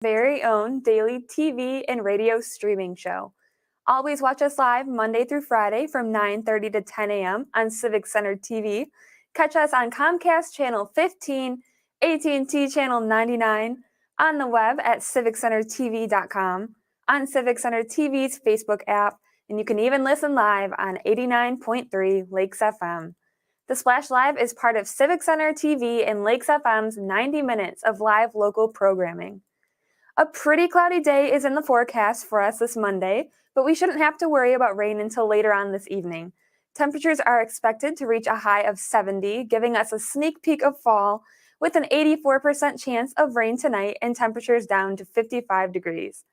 Very own daily TV and radio streaming show. Always watch us live Monday through Friday from 9:30 to 10 a.m. on Civic Center TV. Catch us on Comcast Channel 15, AT&T Channel 99, on the web at civiccentertv.com, on Civic Center TV's Facebook app, and you can even listen live on 89.3 Lakes FM. The Splash Live is part of Civic Center TV and Lakes FM's 90 minutes of live local programming. A pretty cloudy day is in the forecast for us this Monday, but we shouldn't have to worry about rain until later on this evening. Temperatures are expected to reach a high of 70, giving us a sneak peek of fall, with an 84% chance of rain tonight and temperatures down to 55 degrees.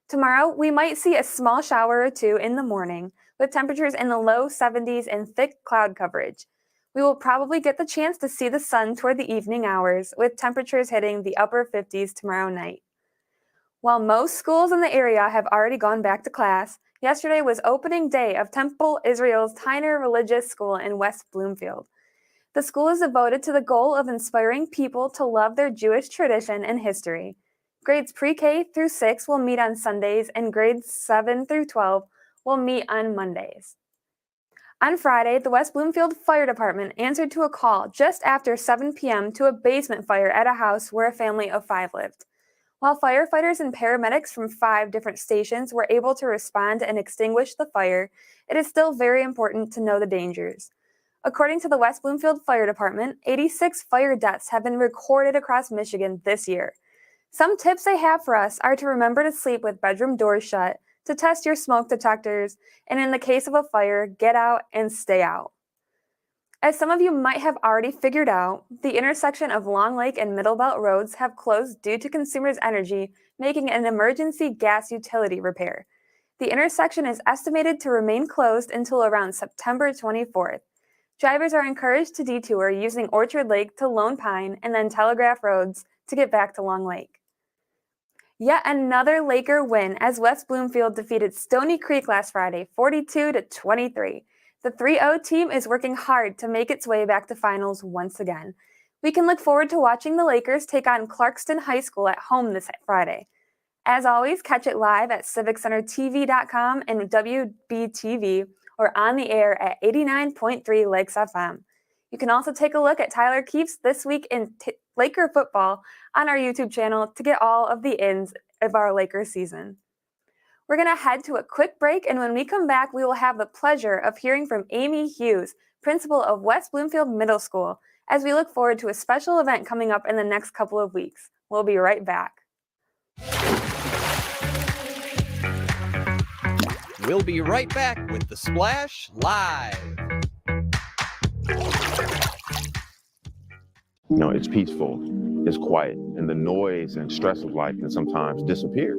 Tomorrow, we might see a small shower or two in the morning, with temperatures in the low 70s and thick cloud coverage. We will probably get the chance to see the sun toward the evening hours, with temperatures hitting the upper 50s tomorrow night. While most schools in the area have already gone back to class, yesterday was opening day of Temple Israel's Tyner Religious School in West Bloomfield. The school is devoted to the goal of inspiring people to love their Jewish tradition and history. Grades pre-K through 6 will meet on Sundays, and grades 7 through 12 will meet on Mondays. On Friday, the West Bloomfield Fire Department answered to a call just after 7 p.m. to a basement fire at a house where a family of 5 lived. While firefighters and paramedics from 5 different stations were able to respond and extinguish the fire, it is still very important to know the dangers. According to the West Bloomfield Fire Department, 86 fire deaths have been recorded across Michigan this year. Some tips they have for us are to remember to sleep with bedroom doors shut, to test your smoke detectors, and in the case of a fire, get out and stay out. As some of you might have already figured out, the intersection of Long Lake and Middle Belt roads have closed due to Consumers Energy making an emergency gas utility repair. The intersection is estimated to remain closed until around September 24th. Drivers are encouraged to detour using Orchard Lake to Lone Pine and then Telegraph Roads to get back to Long Lake. Yet another Laker win as West Bloomfield defeated Stony Creek last Friday, 42-23. The 3-0 team is working hard to make its way back to finals once again. We can look forward to watching the Lakers take on Clarkston High School at home this Friday. As always, catch it live at civiccentertv.com and WBTV or on the air at 89.3 Lakes FM. You can also take a look at Tyler Keefe's This Week in Laker Football on our YouTube channel to get all of the ins of our Lakers season. We're going to head to a quick break, and when we come back, we will have the pleasure of hearing from Amy Hughes, principal of West Bloomfield Middle School, as we look forward to a special event coming up in the next couple of weeks. We'll be right back. We'll be right back with The Splash Live. It's peaceful, it's quiet, and the noise and stress of life can sometimes disappear.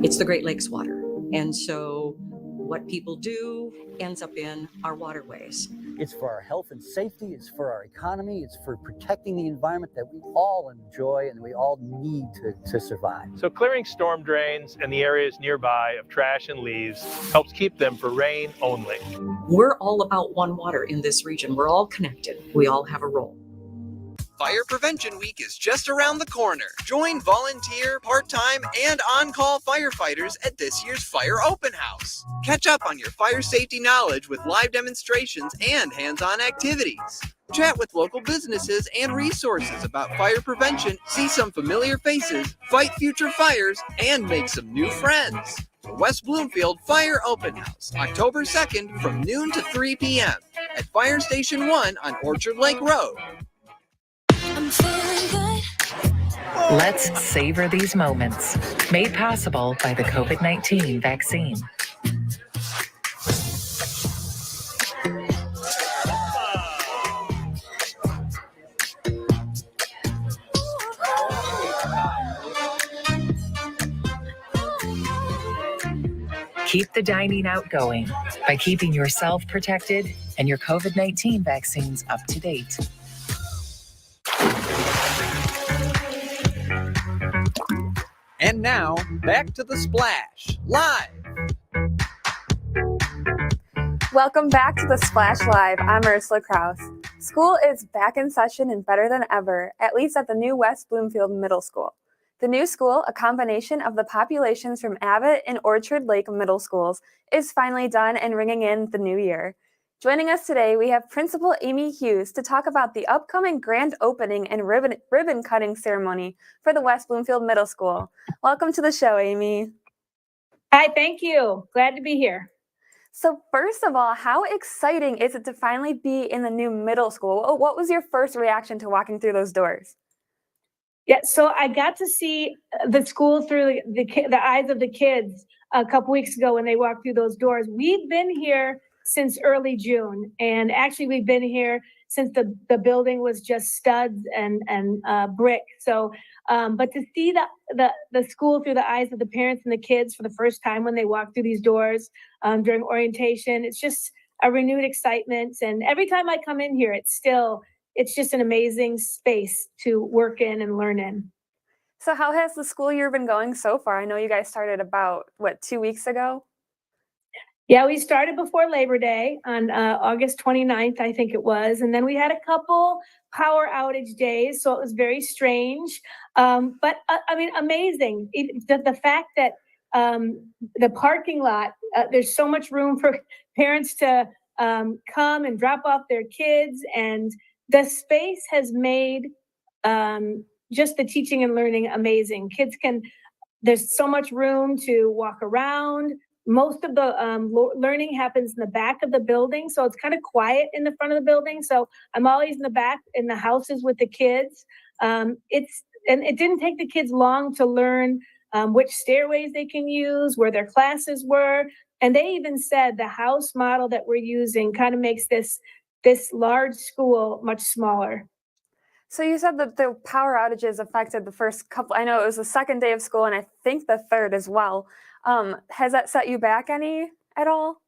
It's the Great Lakes water. And so what people do ends up in our waterways. It's for our health and safety, it's for our economy, it's for protecting the environment that we all enjoy and we all need to survive. So clearing storm drains and the areas nearby of trash and leaves helps keep them for rain only. We're all about one water in this region. We're all connected. We all have a role. Fire Prevention Week is just around the corner. Join volunteer, part-time, and on-call firefighters at this year's Fire Open House. Catch up on your fire safety knowledge with live demonstrations and hands-on activities. Chat with local businesses and resources about fire prevention, see some familiar faces, fight future fires, and make some new friends. The West Bloomfield Fire Open House, October 2nd from noon to 3 p.m. at Fire Station 1 on Orchard Lake Road. I'm feeling good. Let's savor these moments. Made possible by the COVID-19 vaccine. Keep the dining out going by keeping yourself protected and your COVID-19 vaccines up to date. And now, back to The Splash, live. Welcome back to The Splash Live. I'm Ursula Krause. School is back in session and better than ever, at least at the new West Bloomfield Middle School. The new school, a combination of the populations from Abbott and Orchard Lake Middle Schools, is finally done and ringing in the new year. Joining us today, we have Principal Amy Hughes to talk about the upcoming grand opening and ribbon cutting ceremony for the West Bloomfield Middle School. Welcome to the show, Amy. Hi, thank you. Glad to be here. So first of all, how exciting is it to finally be in the new middle school? What was your first reaction to walking through those doors? Yeah, so I got to see the school through the eyes of the kids a couple weeks ago when they walked through those doors. We've been here since early June, and actually we've been here since the building was just studs and brick. So, but to see the school through the eyes of the parents and the kids for the first time when they walk through these doors during orientation, it's just a renewed excitement. And every time I come in here, it's just an amazing space to work in and learn in. So how has the school year been going so far? I know you guys started about, 2 weeks ago? Yeah, we started before Labor Day on August 29th, I think it was. And then we had a couple power outage days, so it was very strange. But I mean, amazing. The fact that the parking lot, there's so much room for parents to come and drop off their kids, and the space has made just the teaching and learning amazing. There's so much room to walk around. Most of the learning happens in the back of the building, so it's kind of quiet in the front of the building. So I'm always in the back in the houses with the kids. And it didn't take the kids long to learn which stairways they can use, where their classes were. And they even said the house model that we're using kind of makes this large school much smaller. So you said that the power outages affected the first couple, I know it was the second day of school and I think the third as well. Has that set you back any at all?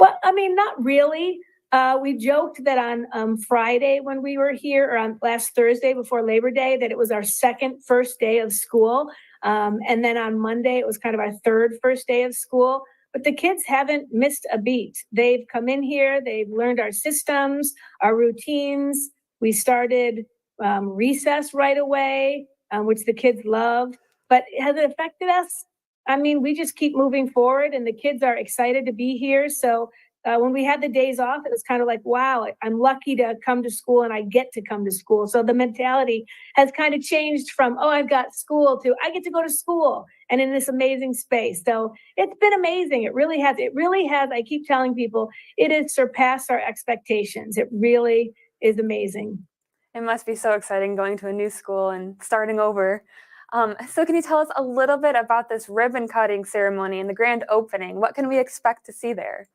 Well, I mean, not really. We joked that on Friday when we were here, or on last Thursday before Labor Day, that it was our first day of school. And then on Monday, it was kind of our first day of school. But the kids haven't missed a beat. They've come in here, they've learned our systems, our routines. We started recess right away, which the kids love. But has it affected us? I mean, we just keep moving forward, and the kids are excited to be here. So when we had the days off, it was kind of like, wow, I'm lucky to come to school and I get to come to school. So the mentality has kind of changed from, oh, I've got school, to I get to go to school and in this amazing space. So it's been amazing. It really has. It really has. I keep telling people it has surpassed our expectations. It really is amazing. It must be so exciting going to a new school and starting over. So can you tell us a little bit about this ribbon cutting ceremony and the grand opening? What can we expect to see there?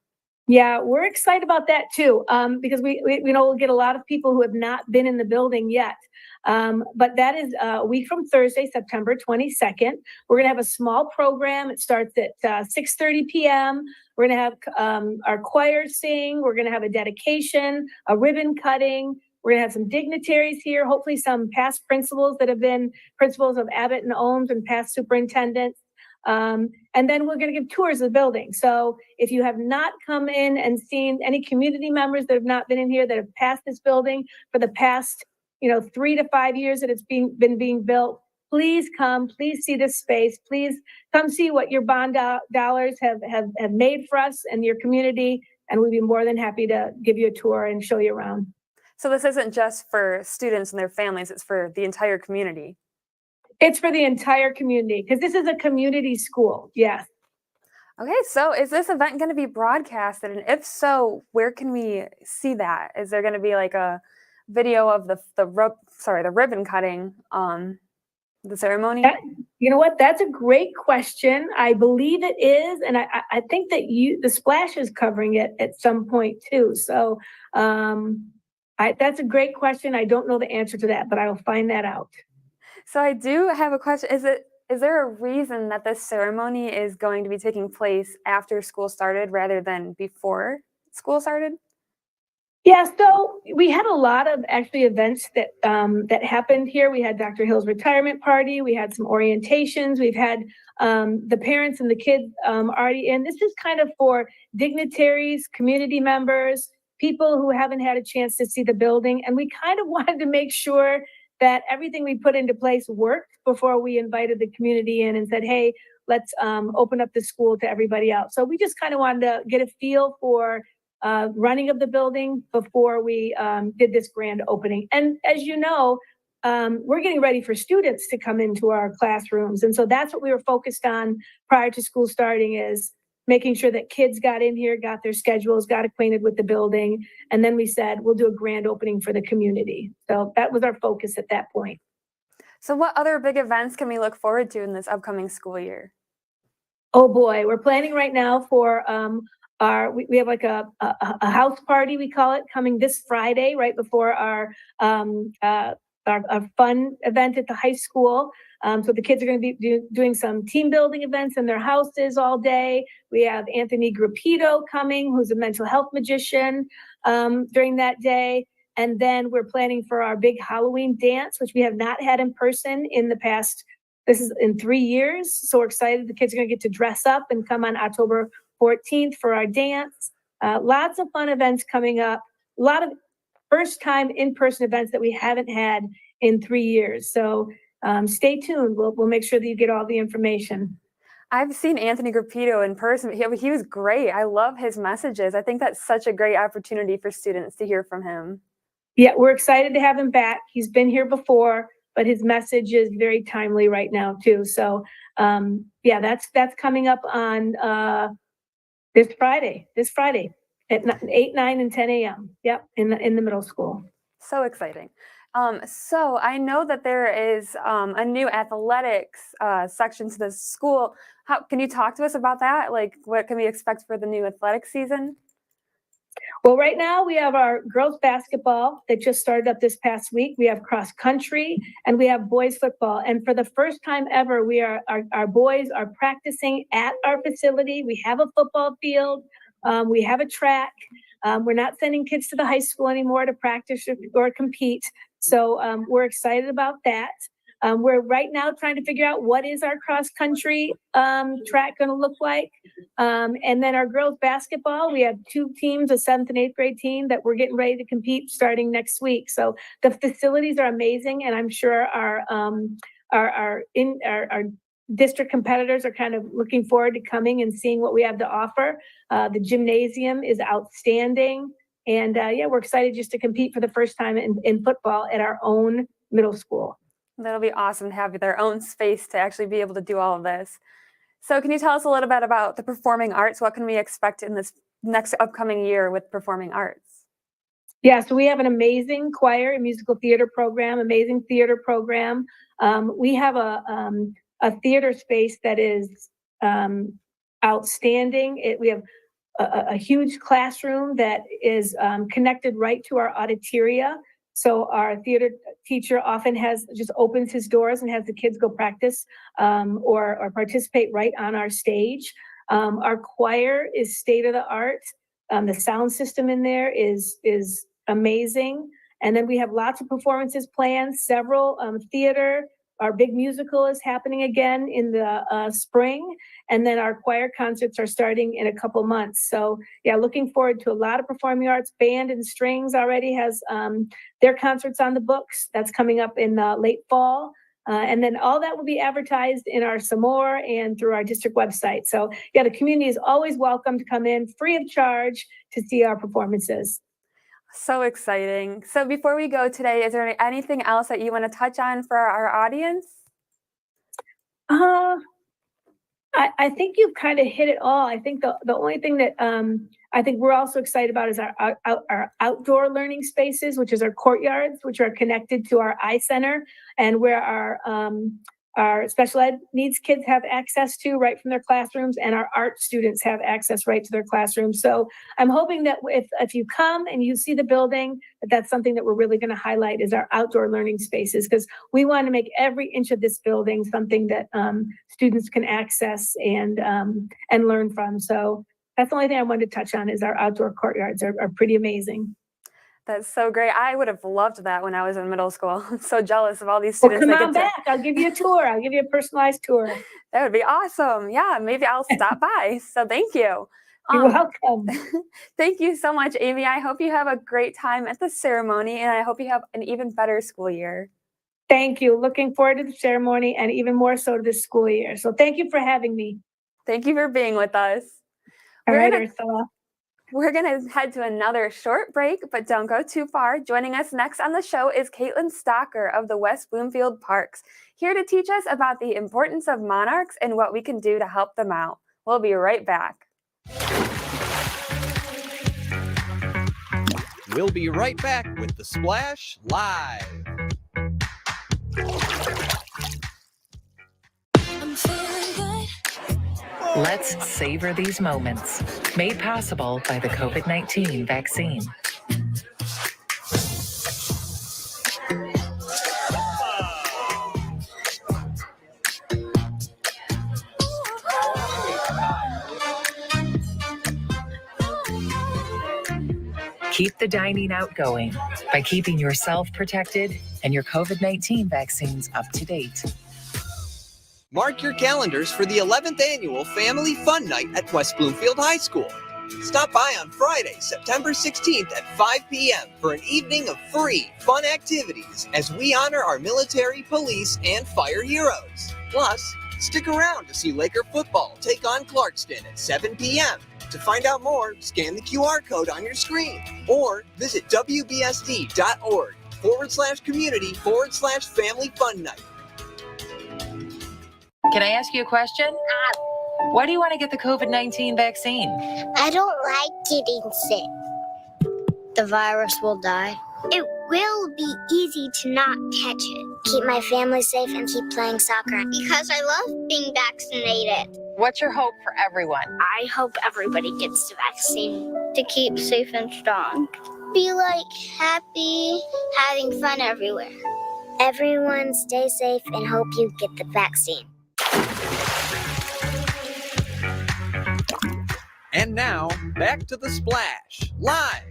Yeah, we're excited about that too, because we we'll get a lot of people who have not been in the building yet. But that is a week from Thursday, September 22nd. We're going to have a small program. It starts at 6:30 p.m. We're going to have our choir sing. We're going to have a dedication, a ribbon cutting. We're going to have some dignitaries here, hopefully some past principals that have been principals of Abbott and Ohms and past superintendents. And then we're going to give tours of the building. So if you have not come in and seen any community members that have not been in here that have passed this building for the past 3 to 5 years that it's been being built, please come, please see this space, please come see what your bond dollars have made for us and your community, and we'd be more than happy to give you a tour and show you around. So this isn't just for students and their families, it's for the entire community. It's for the entire community because this is a community school. Yes. Okay, so is this event going to be broadcasted? And if so, where can we see that? Is there going to be like a video of the ribbon cutting, the ceremony? You know what? That's a great question. I believe it is, and I think that the Splash is covering it at some point too. So that's a great question. I don't know the answer to that, but I will find that out. So I do have a question. Is there a reason that this ceremony is going to be taking place after school started rather than before school started? Yeah, so we had a lot of actually events that happened here. We had Dr. Hill's retirement party. We had some orientations. We've had the parents and the kids already in. This is kind of for dignitaries, community members, people who haven't had a chance to see the building. And we kind of wanted to make sure that everything we put into place worked before we invited the community in and said, hey, let's open up the school to everybody else. So we just kind of wanted to get a feel for running of the building before we did this grand opening. And as you know, we're getting ready for students to come into our classrooms. And so that's what we were focused on prior to school starting, is making sure that kids got in here, got their schedules, got acquainted with the building. And then we said, we'll do a grand opening for the community. So that was our focus at that point. So what other big events can we look forward to in this upcoming school year? Oh boy, we're planning right now for we have like a house party, we call it, coming this Friday, right before our fun event at the high school. So the kids are going to be doing some team building events in their houses all day. We have Anthony Grappito coming, who's a mental health magician, during that day. And then we're planning for our big Halloween dance, which we have not had in person in the past. This is in 3 years. So we're excited. The kids are going to get to dress up and come on October 14th for our dance. Lots of fun events coming up. A lot of first time in-person events that we haven't had in 3 years. So stay tuned. We'll make sure that you get all the information. I've seen Anthony Grappito in person. He was great. I love his messages. I think that's such a great opportunity for students to hear from him. Yeah, we're excited to have him back. He's been here before, but his message is very timely right now too. So yeah, that's coming up on this Friday at 8, 9, and 10 a.m. Yep, in the middle school. So exciting. So I know that there is a new athletics section to the school. Can you talk to us about that? Like, what can we expect for the new athletic season? Well, right now we have our girls basketball that just started up this past week. We have cross country and we have boys football. And for the first time ever, our boys are practicing at our facility. We have a football field. We have a track. We're not sending kids to the high school anymore to practice or compete. So we're excited about that. We're right now trying to figure out what is our cross country track going to look like. And then our girls basketball, we have 2 teams, a 7th and 8th grade team that we're getting ready to compete starting next week. So the facilities are amazing. And I'm sure our district competitors are kind of looking forward to coming and seeing what we have to offer. The gymnasium is outstanding. And yeah, we're excited just to compete for the first time in football at our own middle school. That'll be awesome to have their own space to actually be able to do all of this. So can you tell us a little bit about the performing arts? What can we expect in this next upcoming year with performing arts? Yeah, so we have an amazing choir and musical theater program, amazing theater program. We have a theater space that is outstanding. We have a huge classroom that is connected right to our auditoria. So our theater teacher often just opens his doors and has the kids go practice or participate right on our stage. Our choir is state of the art. The sound system in there is amazing. And then we have lots of performances planned, several theater. Our big musical is happening again in the spring. And then our choir concerts are starting in a couple months. So yeah, looking forward to a lot of performing arts. Band and Strings already has their concerts on the books. That's coming up in late fall. And then all that will be advertised in our Samore and through our district website. So yeah, the community is always welcome to come in free of charge to see our performances. So exciting. So before we go today, is there anything else that you want to touch on for our audience? I think you've kind of hit it all. I think the only thing that I think we're also excited about is our outdoor learning spaces, which is our courtyards, which are connected to our eye center, and where our special ed needs kids have access to right from their classrooms, and our art students have access right to their classrooms. So I'm hoping that if you come and you see the building, that's something that we're really going to highlight is our outdoor learning spaces, because we want to make every inch of this building something that students can access and learn from. So that's the only thing I wanted to touch on is our outdoor courtyards are pretty amazing. That's so great. I would have loved that when I was in middle school. I'm so jealous of all these Well, students. come on back. I'll give you a tour. I'll give you a personalized tour. That would be awesome. Yeah, maybe I'll stop by. So thank you. You're welcome. Thank you so much, Amy. I hope you have a great time at the ceremony, and I hope you have an even better school year. Thank you. Looking forward to the ceremony and even more so to this school year. So thank you for having me. Thank you for being with us. All We're right, gonna Ursula. We're going to head to another short break, but don't go too far. Joining us next on the show is Caitlin Stocker of the West Bloomfield Parks, here to teach us about the importance of monarchs and what we can do to help them out. We'll be right back. We'll be right back with The Splash Live. I'm feeling good. Let's savor these moments. Made possible by the COVID-19 vaccine. Keep the dining out going by keeping yourself protected and your COVID-19 vaccines up to date. Mark your calendars for the 11th annual Family Fun Night at West Bloomfield High School. Stop by on Friday, September 16th at 5 p.m. for an evening of free, fun activities as we honor our military, police, and fire heroes. Plus, stick around to see Laker football take on Clarkston at 7 p.m. To find out more, scan the QR code on your screen or visit wbsd.org/community/Family Fun Night. Can I ask you a question? Why do you want to get the COVID-19 vaccine? I don't like getting sick. The virus will die. It will be easy to not catch it. Keep my family safe and keep playing soccer. Because I love being vaccinated. What's your hope for everyone? I hope everybody gets the vaccine to keep safe and strong. Be happy, having fun everywhere. Everyone stay safe and hope you get the vaccine. And now, back to The Splash Live.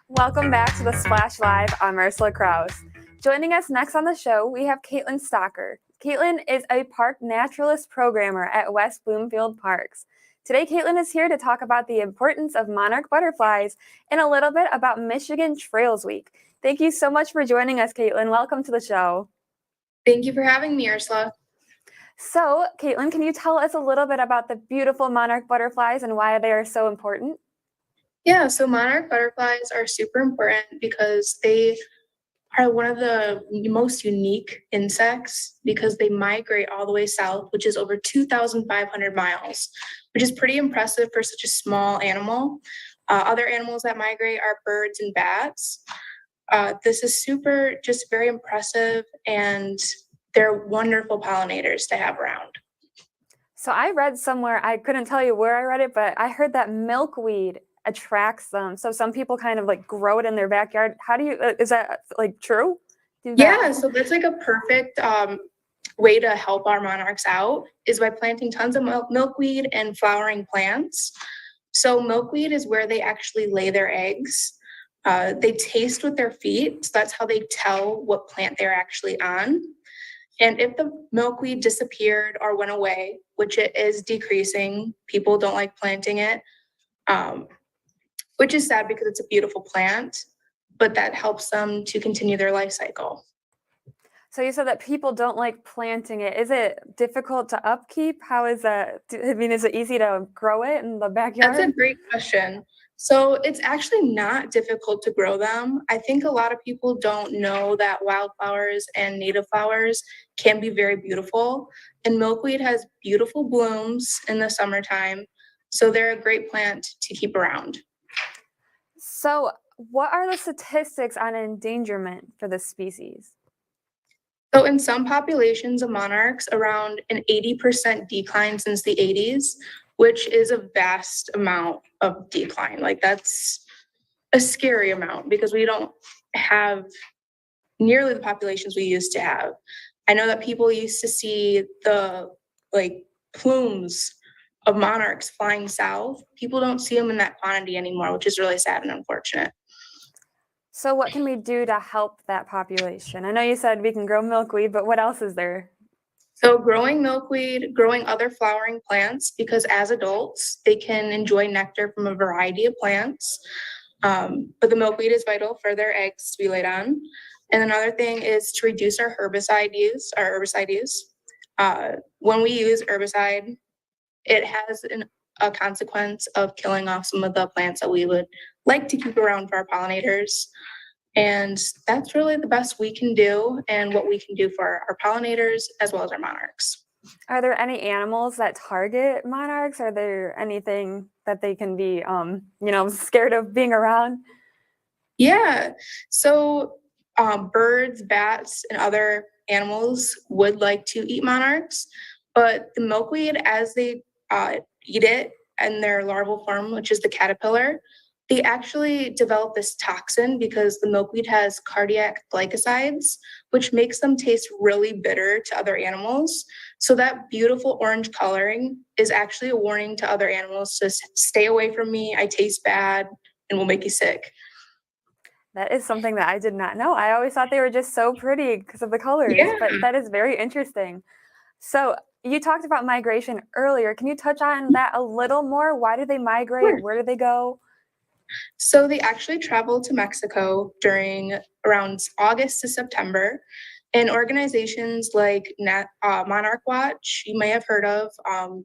Welcome back to the Splash Live. I'm Ursula Krause. Joining us next on the show, we have Caitlin Stocker. Caitlin is a park naturalist programmer at West Bloomfield Parks. Today, Caitlin is here to talk about the importance of monarch butterflies and a little bit about Michigan Trails Week. Thank you so much for joining us, Caitlin. Welcome to the show. Thank you for having me, Ursula. So, Caitlin, can you tell us a little bit about the beautiful monarch butterflies and why they are so important? Yeah, so monarch butterflies are super important because they are one of the most unique insects because they migrate all the way south, which is over 2,500 miles, which is pretty impressive for such a small animal. Other animals that migrate are birds and bats. This is just very impressive, and they're wonderful pollinators to have around. So I read somewhere, I couldn't tell you where I read it, but I heard that milkweed attracts them. So some people kind of grow it in their backyard. How do you, is that true? Yeah, so that's a perfect way to help our monarchs out is by planting tons of milkweed and flowering plants. So milkweed is where they actually lay their eggs. They taste with their feet, so that's how they tell what plant they're actually on. And if the milkweed disappeared or went away, which it is decreasing, people don't like planting it, which is sad because it's a beautiful plant, but that helps them to continue their life cycle. So you said that people don't like planting it. Is it difficult to upkeep? How is that? Is it easy to grow it in the backyard? That's a great question. So it's actually not difficult to grow them. I think a lot of people don't know that wildflowers and native flowers can be very beautiful. And milkweed has beautiful blooms in the summertime. So they're a great plant to keep around. So what are the statistics on endangerment for this species? So in some populations of monarchs, around an 80% decline since the 80s, which is a vast amount of decline. That's a scary amount because we don't have nearly the populations we used to have. I know that people used to see the plumes of monarchs flying south. People don't see them in that quantity anymore, which is really sad and unfortunate. So what can we do to help that population? I know you said we can grow milkweed, but what else is there? So growing milkweed, growing other flowering plants, because as adults, they can enjoy nectar from a variety of plants. But the milkweed is vital for their eggs to be laid on. And another thing is to reduce our herbicide use. When we use herbicide, it has a consequence of killing off some of the plants that we would like to keep around for our pollinators. And that's really the best we can do and what we can do for our pollinators as well as our monarchs. Are there any animals that target monarchs? Are there anything that they can be, scared of being around? Yeah. So birds, bats, and other animals would like to eat monarchs, but the milkweed, as they eat it in their larval form, which is the caterpillar, they actually develop this toxin because the milkweed has cardiac glycosides, which makes them taste really bitter to other animals. So that beautiful orange coloring is actually a warning to other animals to stay away from me. I taste bad and will make you sick. That is something that I did not know. I always thought they were just so pretty because of the colors, but that is very interesting. So you talked about migration earlier. Can you touch on that a little more? Why do they migrate? Sure. Where do they go? So they actually travel to Mexico during around August to September. And organizations like Monarch Watch, you may have heard of,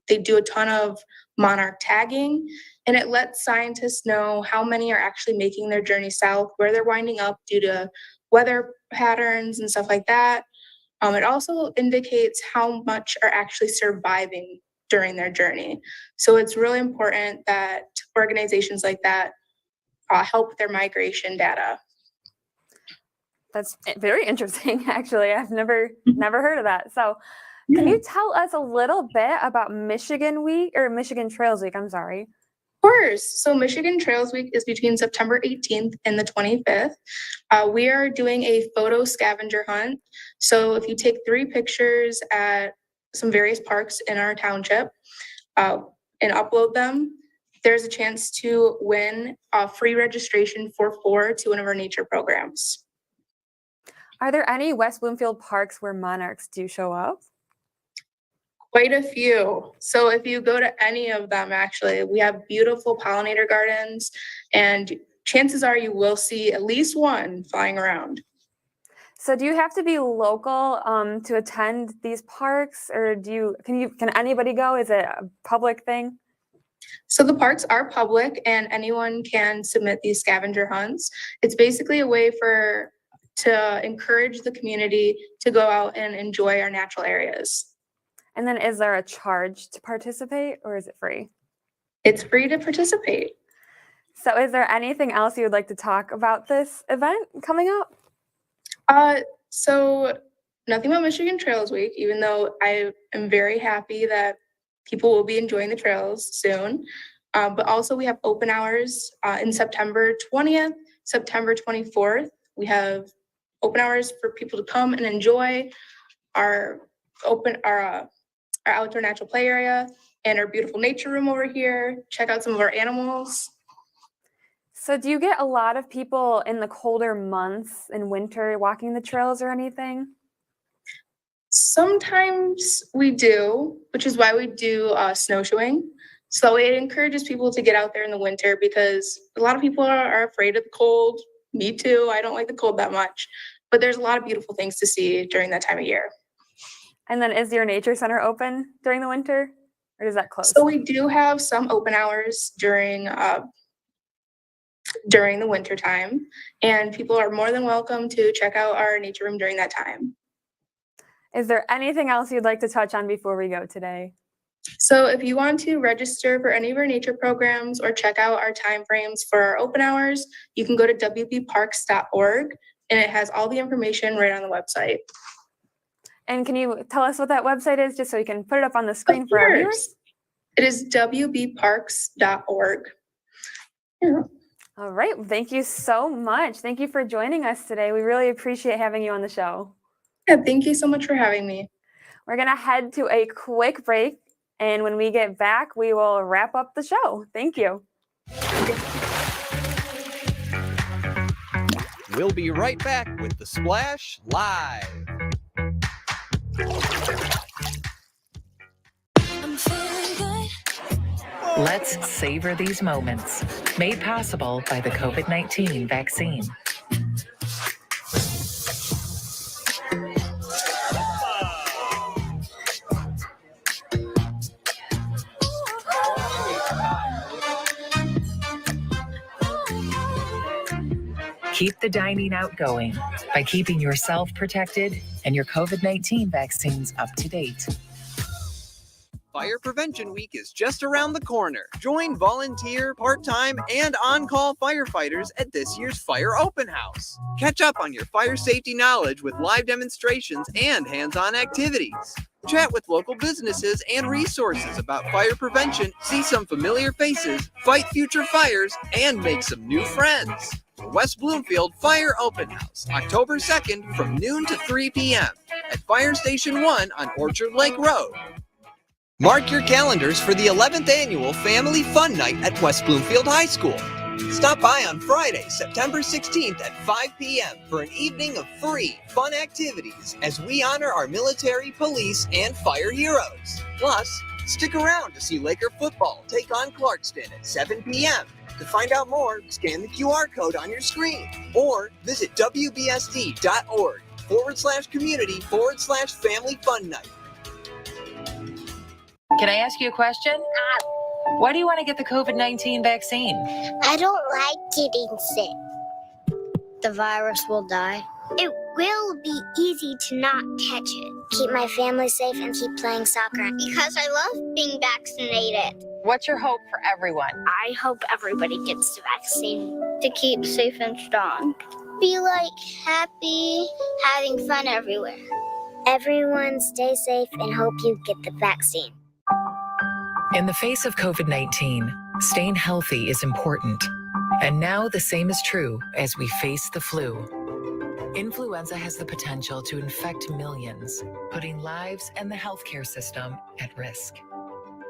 they do a ton of monarch tagging, and it lets scientists know how many are actually making their journey south, where they're winding up due to weather patterns and stuff like that. It also indicates how much are actually surviving during their journey. So it's really important that organizations like that help their migration data. That's very interesting, actually. I've never heard of that. So can you tell us a little bit about Michigan Trails Week? I'm sorry. Of course. So Michigan Trails Week is between September 18th and the 25th. We are doing a photo scavenger hunt. So if you take 3 pictures at some various parks in our township and upload them, there's a chance to win a free registration for 4 to one of our nature programs. Are there any West Bloomfield parks where monarchs do show up? Quite a few. So if you go to any of them, actually, we have beautiful pollinator gardens, and chances are you will see at least one flying around. So do you have to be local to attend these parks, or can anybody go? Is it a public thing? So the parks are public and anyone can submit these scavenger hunts. It's basically a way to encourage the community to go out and enjoy our natural areas. And then is there a charge to participate, or is it free? It's free to participate. So is there anything else you would like to talk about this event coming up? So nothing about Michigan Trails Week, even though I am very happy that people will be enjoying the trails soon. But also we have open hours in September 20th, September 24th. We have open hours for people to come and enjoy our outdoor natural play area and our beautiful nature room over here. Check out some of our animals. So do you get a lot of people in the colder months in winter walking the trails or anything? Sometimes we do, which is why we do snowshoeing. So it encourages people to get out there in the winter because a lot of people are afraid of the cold. Me too. I don't like the cold that much. But there's a lot of beautiful things to see during that time of year. And then is your nature center open during the winter, or does that close? So we do have some open hours during the winter time, and people are more than welcome to check out our nature room during that time. Is there anything else you'd like to touch on before we go today? So if you want to register for any of our nature programs or check out our timeframes for our open hours, you can go to wbparks.org, and it has all the information right on the website. And can you tell us what that website is, just so we can put it up on the screen for our viewers? It is wbparks.org. Yeah. All right. Thank you so much. Thank you for joining us today. We really appreciate having you on the show. Yeah, thank you so much for having me. We're going to head to a quick break, and when we get back, we will wrap up the show. Thank you. We'll be right back with The Splash Live. I'm feeling good. Let's savor these moments. Made possible by the COVID-19 vaccine. Keep the dining out going by keeping yourself protected and your COVID-19 vaccines up to date. Fire Prevention Week is just around the corner. Join volunteer, part-time, and on-call firefighters at this year's Fire Open House. Catch up on your fire safety knowledge with live demonstrations and hands-on activities. Chat with local businesses and resources about fire prevention, see some familiar faces, fight future fires, and make some new friends. The West Bloomfield Fire Open House, October 2nd from noon to 3 p.m. at Fire Station 1 on Orchard Lake Road. Mark your calendars for the 11th Annual Family Fun Night at West Bloomfield High School. Stop by on Friday, September 16th at 5 p.m. for an evening of free, fun activities as we honor our military, police, and fire heroes. Plus, stick around to see Laker football take on Clarkston at 7 p.m. To find out more, scan the QR code on your screen or visit wbsd.org/community/family fun night. Can I ask you a question? Why do you want to get the COVID-19 vaccine? I don't like getting sick. The virus will die. It will be easy to not catch it. Keep my family safe and keep playing soccer because I love being vaccinated. What's your hope for everyone? I hope everybody gets the vaccine to keep safe and strong. Be happy, having fun everywhere. Everyone stay safe and hope you get the vaccine. In the face of COVID-19, staying healthy is important. And now the same is true as we face the flu. Influenza has the potential to infect millions, putting lives and the healthcare system at risk.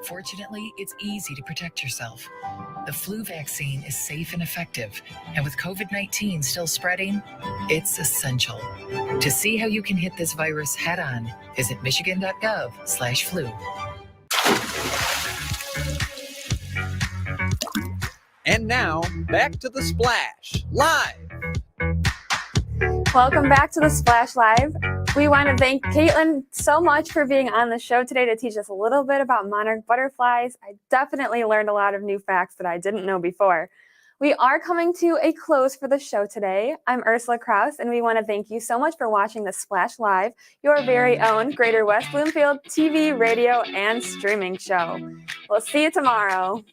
Fortunately, it's easy to protect yourself. The flu vaccine is safe and effective, and with COVID-19 still spreading, it's essential. To see how you can hit this virus head on, visit michigan.gov/flu. And now, back to The Splash, live. Welcome back to The Splash Live. We want to thank Caitlin so much for being on the show today to teach us a little bit about monarch butterflies. I definitely learned a lot of new facts that I didn't know before. We are coming to a close for the show today. I'm Ursula Krause, and we want to thank you so much for watching The Splash Live, your very own Greater West Bloomfield TV, radio, and streaming show. We'll see you tomorrow.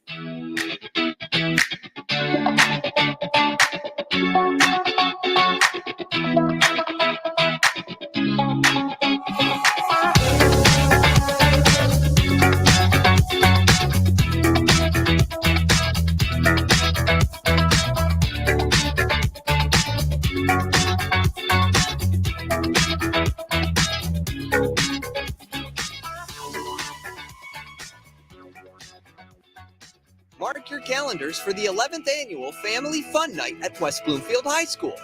Mark your calendars for the 11th Annual Family Fun Night at West Bloomfield High School.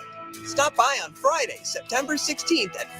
Stop by on Friday, September 16th at 5